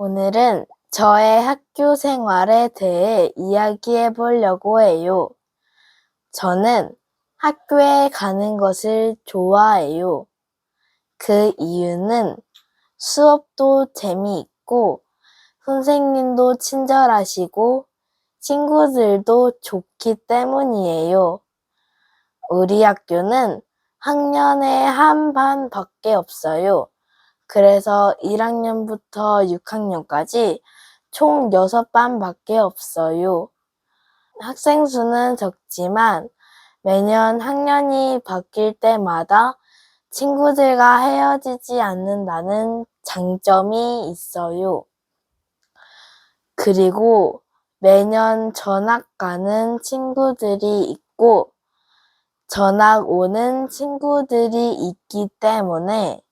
오늘은 저의 학교 생활에 대해 이야기해 보려고 해요. 저는 학교에 가는 것을 좋아해요. 그 이유는 수업도 재미있고, 선생님도 친절하시고, 친구들도 좋기 때문이에요. 우리 학교는 학년에 한 반밖에 없어요. 그래서 1학년부터 6학년까지 총 6반밖에 없어요. 학생 수는 적지만 매년 학년이 바뀔 때마다 친구들과 헤어지지 않는다는 장점이 있어요. 그리고 매년 전학 가는 친구들이 있고 전학 오는 친구들이 있기 때문에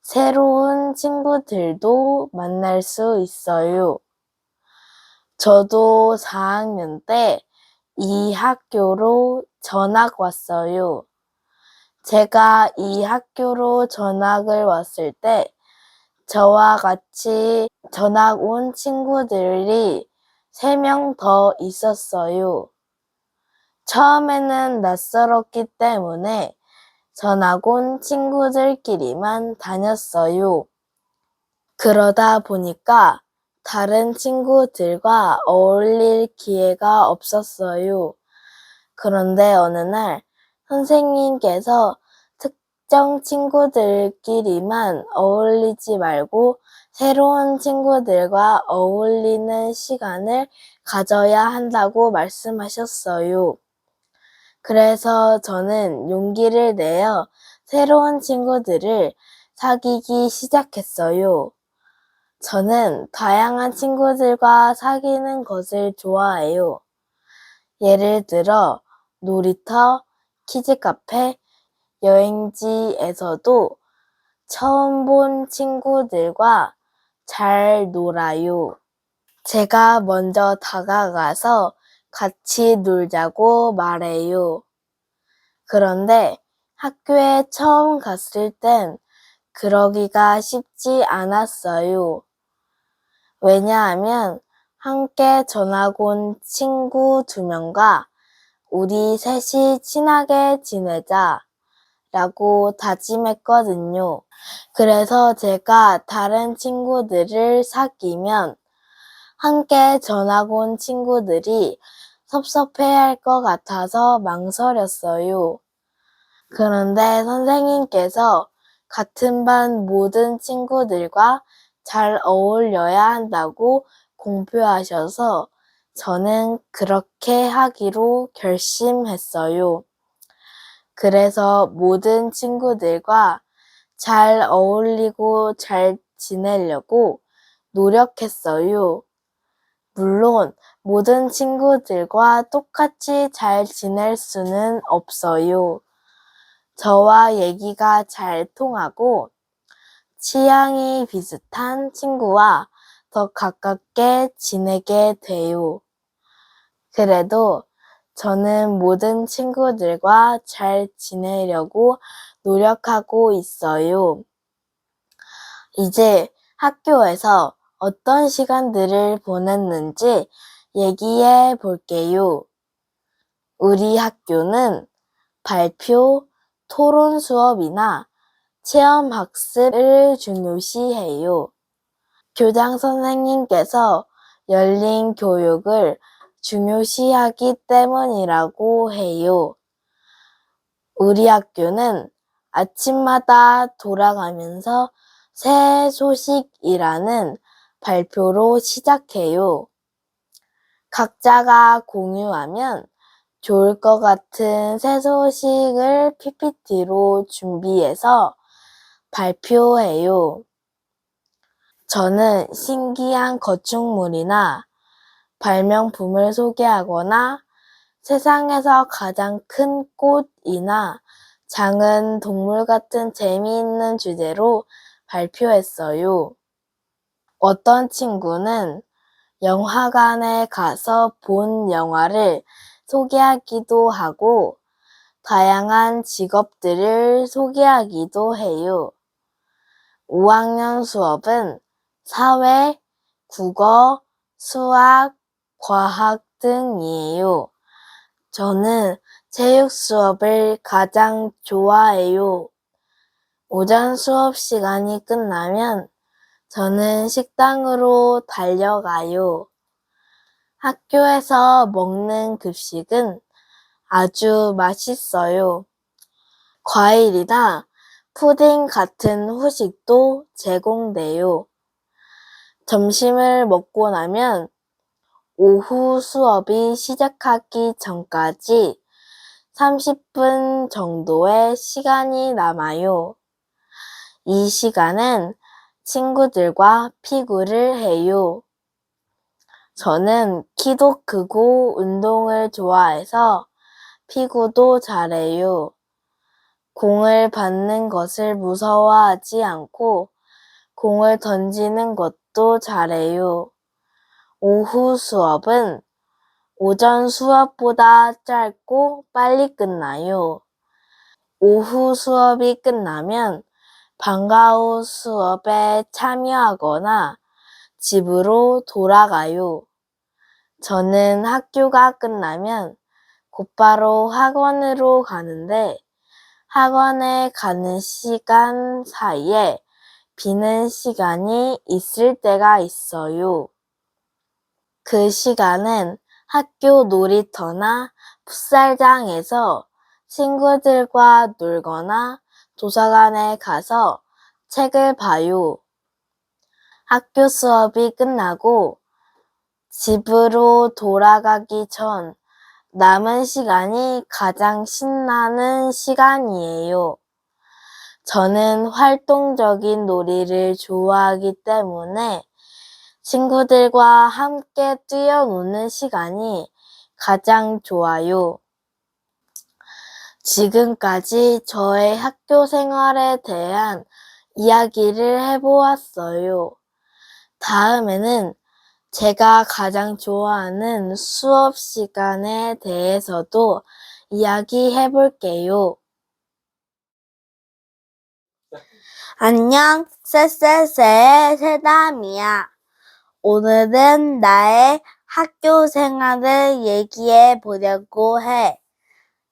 새로운 친구들도 만날 수 있어요. 저도 4학년 때 이 학교로 전학 왔어요. 제가 이 학교로 전학을 왔을 때 저와 같이 전학 온 친구들이 3명 더 있었어요. 처음에는 낯설었기 때문에 전학 온 친구들끼리만 다녔어요. 그러다 보니까 다른 친구들과 어울릴 기회가 없었어요. 그런데 어느 날 선생님께서 특정 친구들끼리만 어울리지 말고 새로운 친구들과 어울리는 시간을 가져야 한다고 말씀하셨어요. 그래서 저는 용기를 내어 새로운 친구들을 사귀기 시작했어요. 저는 다양한 친구들과 사귀는 것을 좋아해요. 예를 들어 놀이터, 키즈카페, 여행지에서도 처음 본 친구들과 잘 놀아요. 제가 먼저 다가가서 같이 놀자고 말해요. 그런데 학교에 처음 갔을 땐 그러기가 쉽지 않았어요. 왜냐하면 함께 전학 온 친구 2명과 우리 셋이 친하게 지내자 라고 다짐했거든요. 그래서 제가 다른 친구들을 사귀면 함께 전학 온 친구들이 섭섭해할 것 같아서 망설였어요. 그런데 선생님께서 같은 반 모든 친구들과 잘 어울려야 한다고 공표하셔서 저는 그렇게 하기로 결심했어요. 그래서 모든 친구들과 잘 어울리고 잘 지내려고 노력했어요. 물론 모든 친구들과 똑같이 잘 지낼 수는 없어요. 저와 얘기가 잘 통하고 취향이 비슷한 친구와 더 가깝게 지내게 돼요. 그래도 저는 모든 친구들과 잘 지내려고 노력하고 있어요. 이제 학교에서 어떤 시간들을 보냈는지 얘기해 볼게요. 우리 학교는 발표, 토론 수업이나 체험 학습을 중요시해요. 교장 선생님께서 열린 교육을 중요시하기 때문이라고 해요. 우리 학교는 아침마다 돌아가면서 새 소식이라는 발표로 시작해요. 각자가 공유하면 좋을 것 같은 새 소식을 PPT로 준비해서 발표해요. 저는 신기한 건축물이나 발명품을 소개하거나 세상에서 가장 큰 꽃이나 작은 동물 같은 재미있는 주제로 발표했어요. 어떤 친구는 영화관에 가서 본 영화를 소개하기도 하고 다양한 직업들을 소개하기도 해요. 5학년 수업은 사회, 국어, 수학, 과학 등이에요. 저는 체육 수업을 가장 좋아해요. 오전 수업 시간이 끝나면 저는 식당으로 달려가요. 학교에서 먹는 급식은 아주 맛있어요. 과일이나 푸딩 같은 후식도 제공돼요. 점심을 먹고 나면 오후 수업이 시작하기 전까지 30분 정도의 시간이 남아요. 이 시간은 친구들과 피구를 해요. 저는 키도 크고 운동을 좋아해서 피구도 잘해요. 공을 받는 것을 무서워하지 않고 공을 던지는 것도 잘해요. 오후 수업은 오전 수업보다 짧고 빨리 끝나요. 오후 수업이 끝나면 방과 후 수업에 참여하거나 집으로 돌아가요. 저는 학교가 끝나면 곧바로 학원으로 가는데 학원에 가는 시간 사이에 비는 시간이 있을 때가 있어요. 그 시간은 학교 놀이터나 풋살장에서 친구들과 놀거나 도서관에 가서 책을 봐요. 학교 수업이 끝나고 집으로 돌아가기 전 남은 시간이 가장 신나는 시간이에요. 저는 활동적인 놀이를 좋아하기 때문에 친구들과 함께 뛰어노는 시간이 가장 좋아요. 지금까지 저의 학교 생활에 대한 이야기를 해보았어요. 다음에는 제가 가장 좋아하는 수업 시간에 대해서도 이야기해 볼게요. 안녕, 쎄쎄쎄의 새담이야. 오늘은 나의 학교 생활을 얘기해 보려고 해.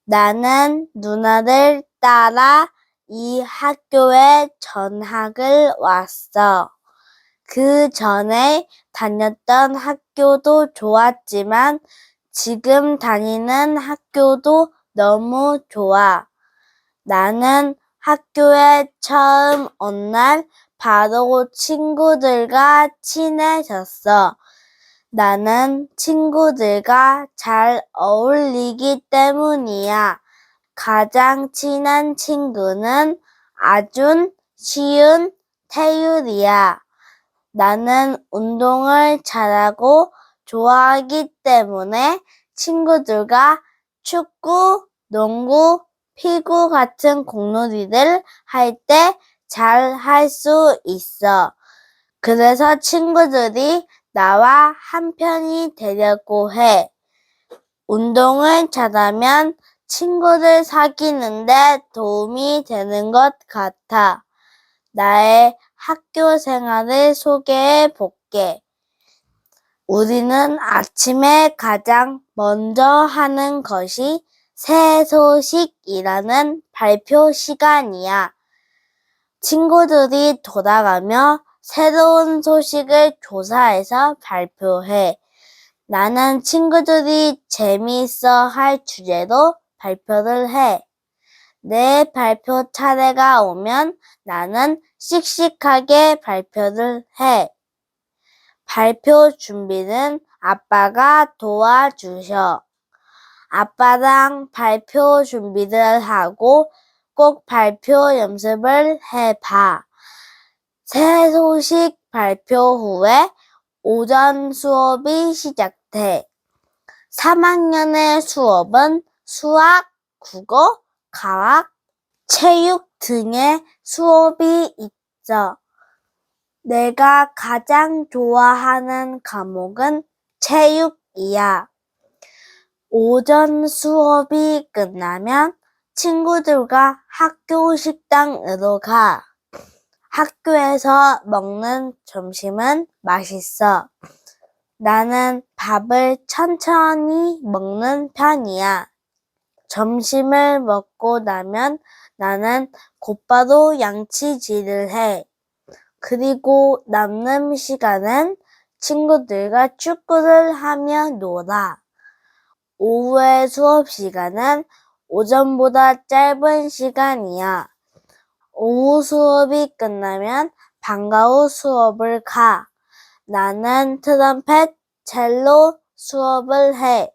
나는 누나를 따라 이 학교에 전학을 왔어. 그 전에 다녔던 학교도 좋았지만 지금 다니는 학교도 너무 좋아. 나는 학교에 처음 온 날 바로 친구들과 친해졌어. 나는 친구들과 잘 어울리기 때문이야. 가장 친한 친구는 아준, 시은, 태율이야. 나는 운동을 잘하고 좋아하기 때문에 친구들과 축구, 농구, 피구 같은 공놀이를 할 때 잘 할 수 있어. 그래서 친구들이 나와 한편이 되려고 해. 운동을 잘하면 친구들 사귀는데 도움이 되는 것 같아. 나의 학교 생활을 소개해 볼게. 우리는 아침에 가장 먼저 하는 것이 새 소식이라는 발표 시간이야. 친구들이 돌아가며 새로운 소식을 조사해서 발표해. 나는 친구들이 재미있어 할 주제로 발표를 해. 내 발표 차례가 오면 나는 씩씩하게 발표를 해. 발표 준비는 아빠가 도와주셔. 아빠랑 발표 준비를 하고 꼭 발표 연습을 해봐. 새 소식 발표 후에 오전 수업이 시작돼. 3학년의 수업은 수학, 국어, 과학, 체육 등의 수업이 있어. 내가 가장 좋아하는 과목은 체육이야. 오전 수업이 끝나면 친구들과 학교 식당으로 가. 학교에서 먹는 점심은 맛있어. 나는 밥을 천천히 먹는 편이야. 점심을 먹고 나면 나는 곧바로 양치질을 해. 그리고 남는 시간은 친구들과 축구를 하며 놀아. 오후의 수업 시간은 오전보다 짧은 시간이야. 오후 수업이 끝나면 방과 후 수업을 가. 나는 트럼펫, 첼로 수업을 해.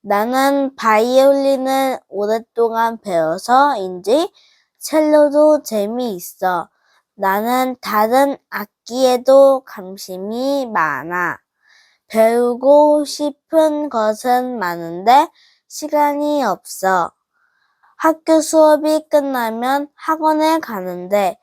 나는 바이올린을 오랫동안 배워서인지 첼로도 재미있어. 나는 다른 악기에도 관심이 많아. 배우고 싶은 것은 많은데 시간이 없어. 학교 수업이 끝나면 학원에 가는데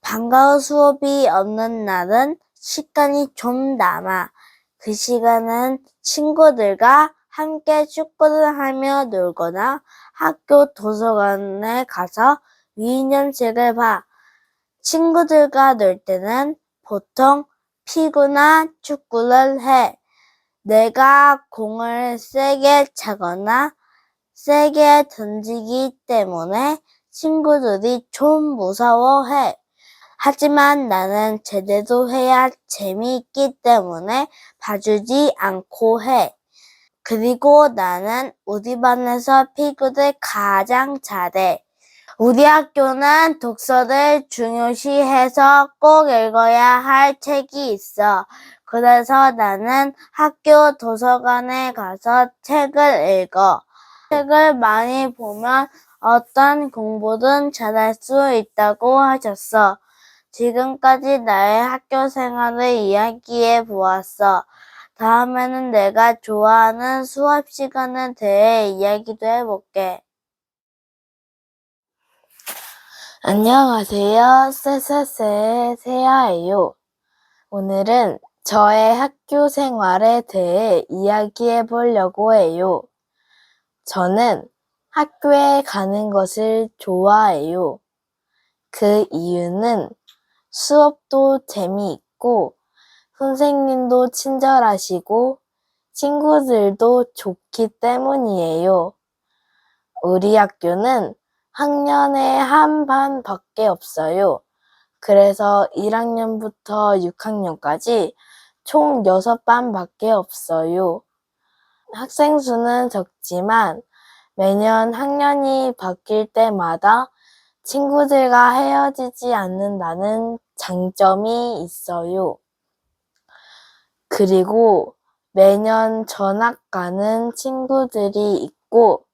방과 후 수업이 없는 날은 시간이 좀 남아. 그 시간은 친구들과 함께 축구를 하며 놀거나 학교 도서관에 가서 위인전책을 봐. 친구들과 놀 때는 보통 피구나 축구를 해. 내가 공을 세게 차거나 세게 던지기 때문에 친구들이 좀 무서워해. 하지만 나는 제대로 해야 재미있기 때문에 봐주지 않고 해. 그리고 나는 우리 반에서 피구를 가장 잘해. 우리 학교는 독서를 중요시해서 꼭 읽어야 할 책이 있어. 그래서 나는 학교 도서관에 가서 책을 읽어. 책을 많이 보면 어떤 공부든 잘할 수 있다고 하셨어. 지금까지 나의 학교 생활을 이야기해 보았어. 다음에는 내가 좋아하는 수업 시간에 대해 이야기도 해볼게. 안녕하세요. 세야예요. 오늘은 저의 학교 생활에 대해 이야기해 보려고 해요. 저는 학교에 가는 것을 좋아해요. 그 이유는 수업도 재미있고 선생님도 친절하시고 친구들도 좋기 때문이에요. 우리 학교는 학년에 한 반밖에 없어요. 그래서 1학년부터 6학년까지 총 6반밖에 없어요. 학생 수는 적지만 매년 학년이 바뀔 때마다 친구들과 헤어지지 않는다는 장점이 있어요. 그리고 매년 전학 가는 친구들이 있고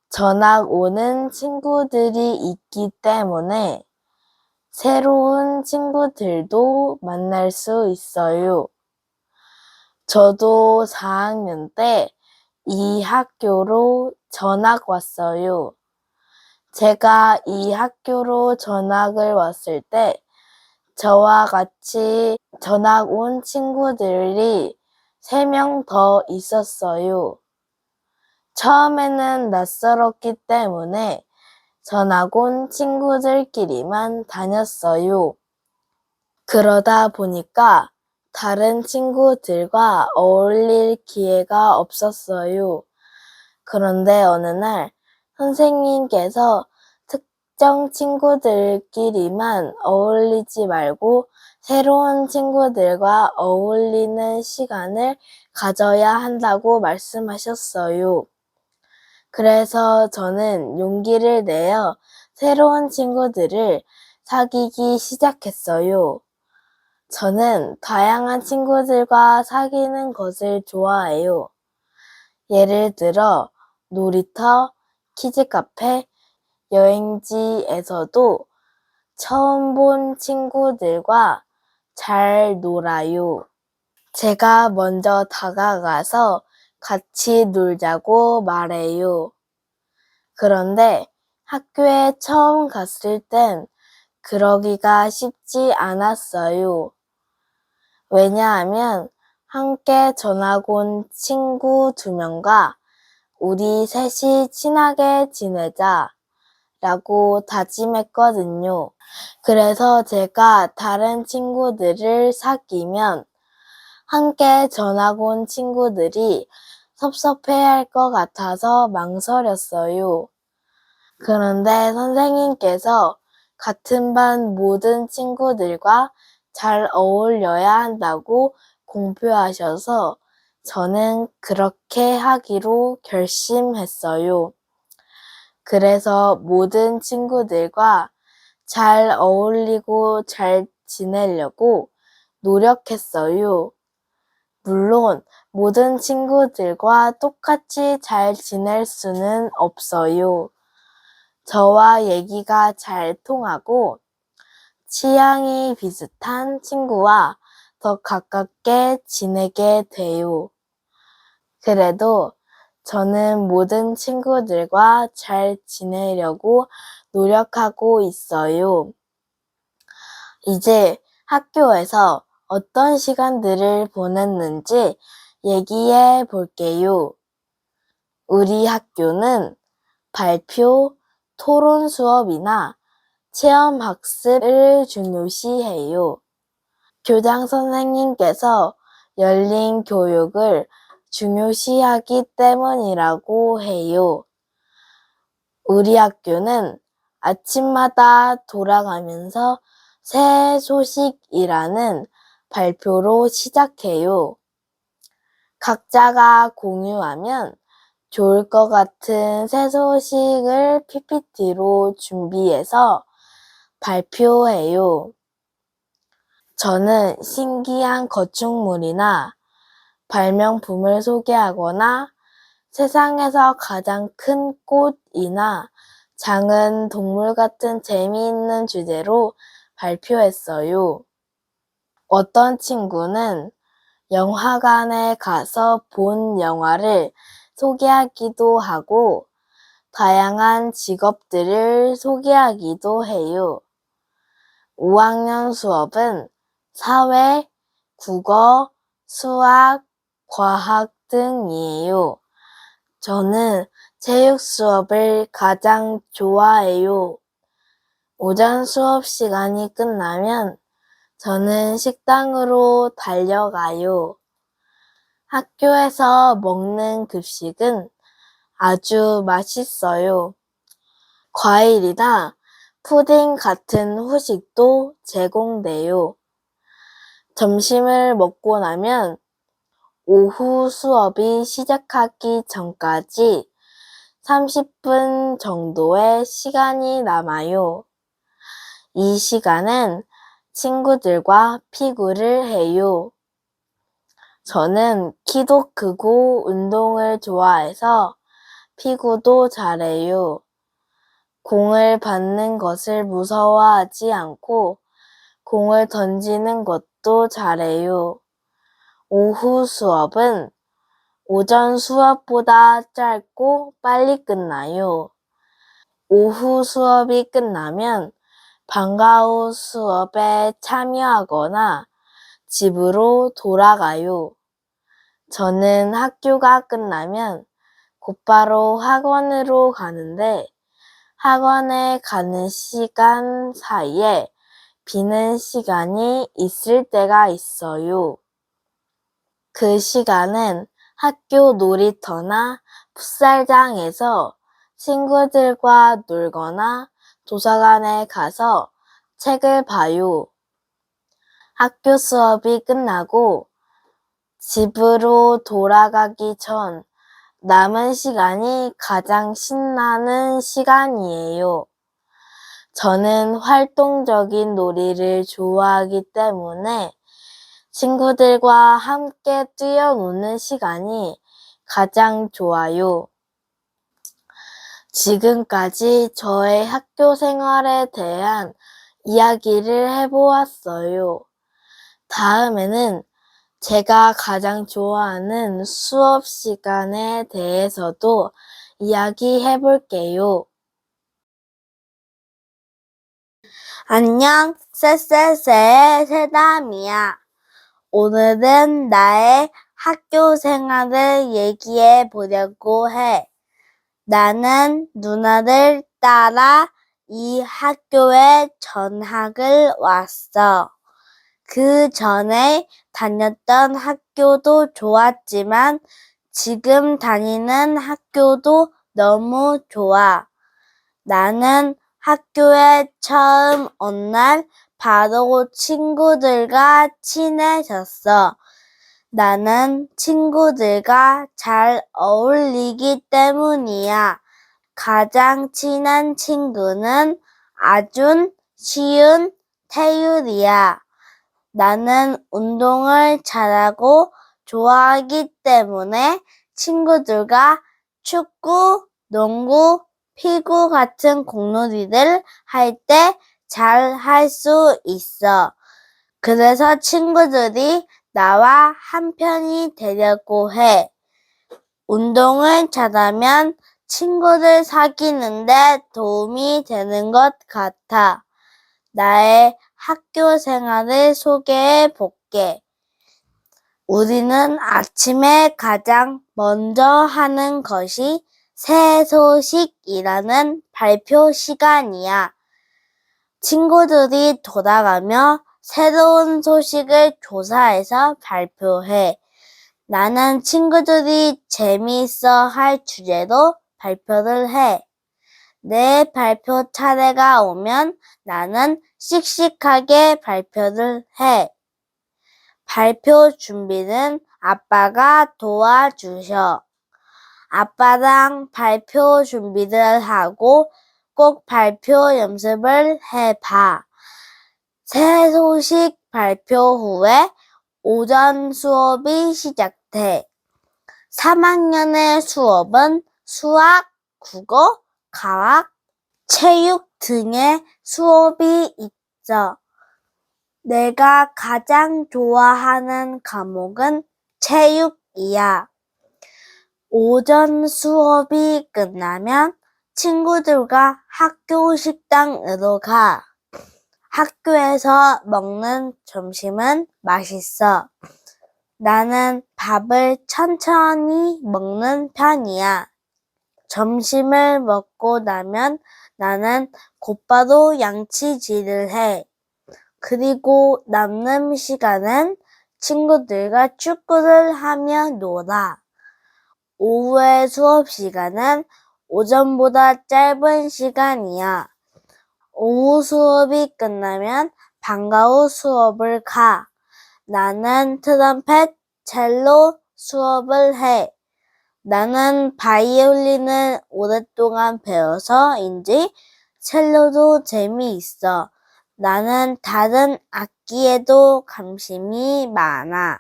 전학 오는 친구들이 있기 때문에 새로운 친구들도 만날 수 있어요. 저도 4학년 때 이 학교로 전학 왔어요. 제가 이 학교로 전학을 왔을 때 저와 같이 전학 온 친구들이 3명 더 있었어요. 처음에는 낯설었기 때문에 전학 온 친구들끼리만 다녔어요. 그러다 보니까 다른 친구들과 어울릴 기회가 없었어요. 그런데 어느 날 선생님께서 특정 친구들끼리만 어울리지 말고 새로운 친구들과 어울리는 시간을 가져야 한다고 말씀하셨어요. 그래서 저는 용기를 내어 새로운 친구들을 사귀기 시작했어요. 저는 다양한 친구들과 사귀는 것을 좋아해요. 예를 들어 놀이터, 키즈카페, 여행지에서도 처음 본 친구들과 잘 놀아요. 제가 먼저 다가가서 같이 놀자고 말해요. 그런데 학교에 처음 갔을 땐 그러기가 쉽지 않았어요. 왜냐하면 함께 전학 온 친구 2명과 우리 셋이 친하게 지내자 라고 다짐했거든요. 그래서 제가 다른 친구들을 사귀면 함께 전학 온 친구들이 섭섭해할 것 같아서 망설였어요. 그런데 선생님께서 같은 반 모든 친구들과 잘 어울려야 한다고 공표하셔서 저는 그렇게 하기로 결심했어요. 그래서 모든 친구들과 잘 어울리고 잘 지내려고 노력했어요. 물론 모든 친구들과 똑같이 잘 지낼 수는 없어요. 저와 얘기가 잘 통하고 취향이 비슷한 친구와 더 가깝게 지내게 돼요. 그래도 저는 모든 친구들과 잘 지내려고 노력하고 있어요. 이제 학교에서 어떤 시간들을 보냈는지 얘기해 볼게요. 우리 학교는 발표, 토론 수업이나 체험 학습을 중요시해요. 교장 선생님께서 열린 교육을 중요시하기 때문이라고 해요. 우리 학교는 아침마다 돌아가면서 새 소식이라는 발표로 시작해요. 각자가 공유하면 좋을 것 같은 새 소식을 PPT로 준비해서 발표해요. 저는 신기한 건축물이나 발명품을 소개하거나 세상에서 가장 큰 꽃이나 작은 동물 같은 재미있는 주제로 발표했어요. 어떤 친구는 영화관에 가서 본 영화를 소개하기도 하고 다양한 직업들을 소개하기도 해요. 5학년 수업은 사회, 국어, 수학, 과학 등이에요. 저는 체육 수업을 가장 좋아해요. 오전 수업 시간이 끝나면 저는 식당으로 달려가요. 학교에서 먹는 급식은 아주 맛있어요. 과일이나 푸딩 같은 후식도 제공돼요. 점심을 먹고 나면 오후 수업이 시작하기 전까지 30분 정도의 시간이 남아요. 이 시간은 친구들과 피구를 해요. 저는 키도 크고 운동을 좋아해서 피구도 잘해요. 공을 받는 것을 무서워하지 않고 공을 던지는 것도 잘해요. 오후 수업은 오전 수업보다 짧고 빨리 끝나요. 오후 수업이 끝나면 방과 후 수업에 참여하거나 집으로 돌아가요. 저는 학교가 끝나면 곧바로 학원으로 가는데 학원에 가는 시간 사이에 비는 시간이 있을 때가 있어요. 그 시간은 학교 놀이터나 풋살장에서 친구들과 놀거나 도서관에 가서 책을 봐요. 학교 수업이 끝나고 집으로 돌아가기 전 남은 시간이 가장 신나는 시간이에요. 저는 활동적인 놀이를 좋아하기 때문에 친구들과 함께 뛰어노는 시간이 가장 좋아요. 지금까지 저의 학교 생활에 대한 이야기를 해보았어요. 다음에는 제가 가장 좋아하는 수업 시간에 대해서도 이야기해 볼게요. 안녕, 쎄쎄쎄의 새담이야. 오늘은 나의 학교 생활을 얘기해 보려고 해. 나는 누나들 따라 이 학교에 전학을 왔어. 그 전에 다녔던 학교도 좋았지만 지금 다니는 학교도 너무 좋아. 나는 학교에 처음 온 날 바로 친구들과 친해졌어. 나는 친구들과 잘 어울리기 때문이야. 가장 친한 친구는 아준, 시은, 태율이야. 나는 운동을 잘하고 좋아하기 때문에 친구들과 축구, 농구, 피구 같은 공놀이를 할 때 잘 할 수 있어. 그래서 친구들이 나와 한편이 되려고 해. 운동을 잘하면 친구들 사귀는데 도움이 되는 것 같아. 나의 학교 생활을 소개해 볼게. 우리는 아침에 가장 먼저 하는 것이 새 소식이라는 발표 시간이야. 친구들이 돌아가며 새로운 소식을 조사해서 발표해. 나는 친구들이 재미있어 할 주제로 발표를 해. 내 발표 차례가 오면 나는 씩씩하게 발표를 해. 발표 준비는 아빠가 도와주셔. 아빠랑 발표 준비를 하고 꼭 발표 연습을 해봐. 새 소식 발표 후에 오전 수업이 시작돼. 3학년의 수업은 수학, 국어, 과학, 체육 등의 수업이 있어. 내가 가장 좋아하는 과목은 체육이야. 오전 수업이 끝나면 친구들과 학교 식당으로 가. 학교에서 먹는 점심은 맛있어. 나는 밥을 천천히 먹는 편이야. 점심을 먹고 나면 나는 곧바로 양치질을 해. 그리고 남는 시간은 친구들과 축구를 하며 놀아. 오후의 수업 시간은 오전보다 짧은 시간이야. 오후 수업이 끝나면 방과 후 수업을 가. 나는 트럼펫, 첼로 수업을 해. 나는 바이올린을 오랫동안 배워서인지 첼로도 재미있어. 나는 다른 악기에도 관심이 많아.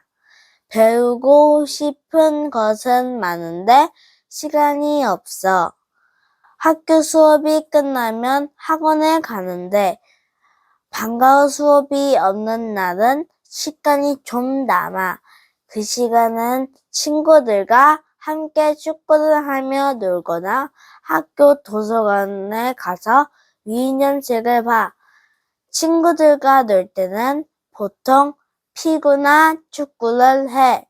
배우고 싶은 것은 많은데 시간이 없어. 학교 수업이 끝나면 학원에 가는데 방과 후 수업이 없는 날은 시간이 좀 남아. 그 시간은 친구들과 함께 축구를 하며 놀거나 학교 도서관에 가서 위인전책을 봐. 친구들과 놀 때는 보통 피구나 축구를 해.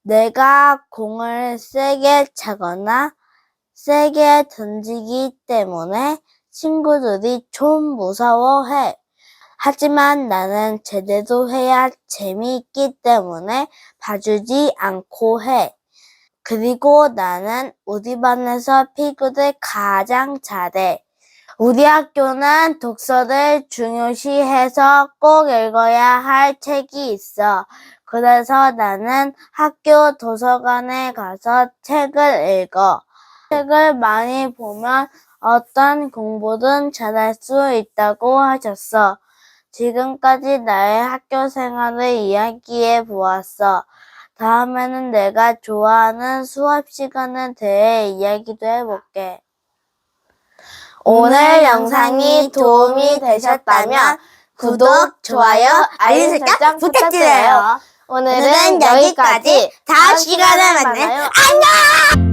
내가 공을 세게 차거나 세게 던지기 때문에 친구들이 좀 무서워해. 하지만 나는 제대로 해야 재미있기 때문에 봐주지 않고 해. 그리고 나는 우리 반에서 피구를 가장 잘해. 우리 학교는 독서를 중요시해서 꼭 읽어야 할 책이 있어. 그래서 나는 학교 도서관에 가서 책을 읽어. 책을 많이 보면 어떤 공부든 잘할 수 있다고 하셨어. 지금까지 나의 학교 생활을 이야기해 보았어. 다음에는 내가 좋아하는 수업 시간에 대해 이야기도 해볼게. 오늘 영상이 도움이 되셨다면 구독, 좋아요, 알림 설정 부탁드려요. 오늘은 여기까지. 다음 시간에 만나요. 안녕!